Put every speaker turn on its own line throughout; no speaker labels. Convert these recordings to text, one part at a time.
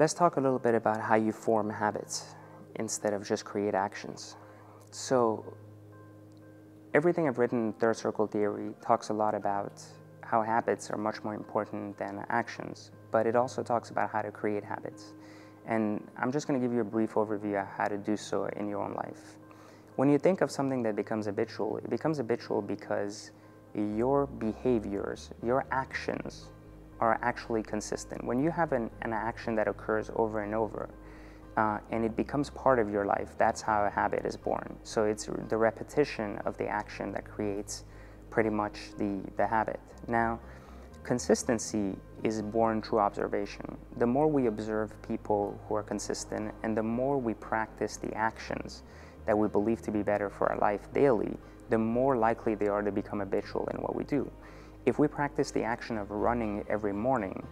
Let's talk a little bit about how you form habits instead of just create actions. So everything I've written in Third Circle Theory talks a lot about how habits are much more important than actions, but it also talks about how to create habits. And I'm just going to give you a brief overview of how to do so in your own life. When you think of something that becomes habitual, it becomes habitual because your behaviors, your actions are actually consistent. When you have an action that occurs over and over, and it becomes part of your life, that's how a habit is born. So it's the repetition of the action that creates pretty much the habit. Now, consistency is born through observation. The more we observe people who are consistent, and the more we practice the actions that we believe to be better for our life daily, the more likely they are to become habitual in what we do. If we practice the action of running every morning,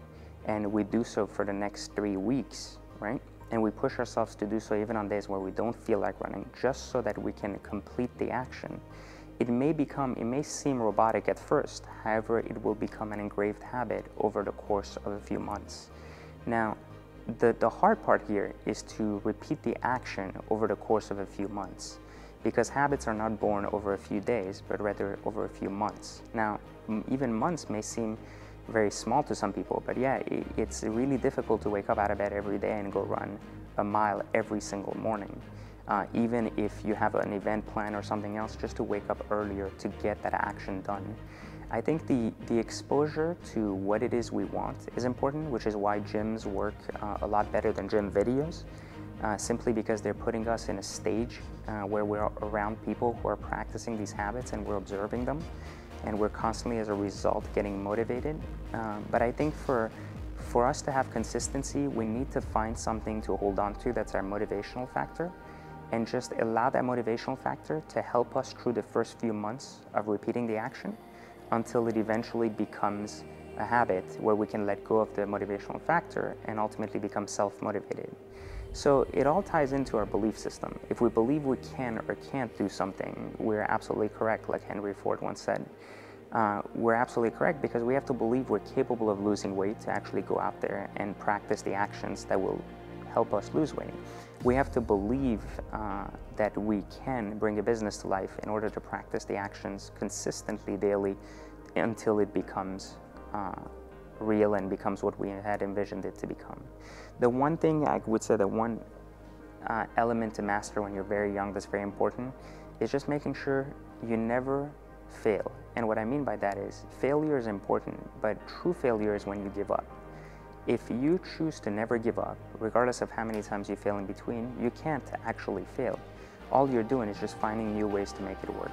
and we do so for the next 3 weeks, right? And we push ourselves to do so even on days where we don't feel like running, just so that we can complete the action. It may seem robotic at first, however, it will become an engraved habit over the course of a few months. Now, the hard part here is to repeat the action over the course of a few months, because habits are not born over a few days, but rather over a few months. Now, even months may seem very small to some people, but yeah, it's really difficult to wake up out of bed every day and go run a mile every single morning. Even if you have an event plan or something else, just to wake up earlier to get that action done. I think the exposure to what it is we want is important, which is why gyms work a lot better than gym videos, simply because they're putting us in a stage where we're around people who are practicing these habits and we're observing them, and we're constantly, as a result, getting motivated. But I think for us to have consistency, we need to find something to hold on to that's our motivational factor, and just allow that motivational factor to help us through the first few months of repeating the action until it eventually becomes a habit where we can let go of the motivational factor and ultimately become self-motivated. So it all ties into our belief system. If we believe we can or can't do something, we're absolutely correct, like Henry Ford once said. We're absolutely correct because we have to believe we're capable of losing weight to actually go out there and practice the actions that will help us lose weight. We have to believe that we can bring a business to life in order to practice the actions consistently daily until it becomes real and becomes what we had envisioned it to become. The one thing I would say, the one element to master when you're very young that's very important is just making sure you never fail. And what I mean by that is failure is important, but true failure is when you give up. If you choose to never give up, regardless of how many times you fail in between, you can't actually fail. All you're doing is just finding new ways to make it work.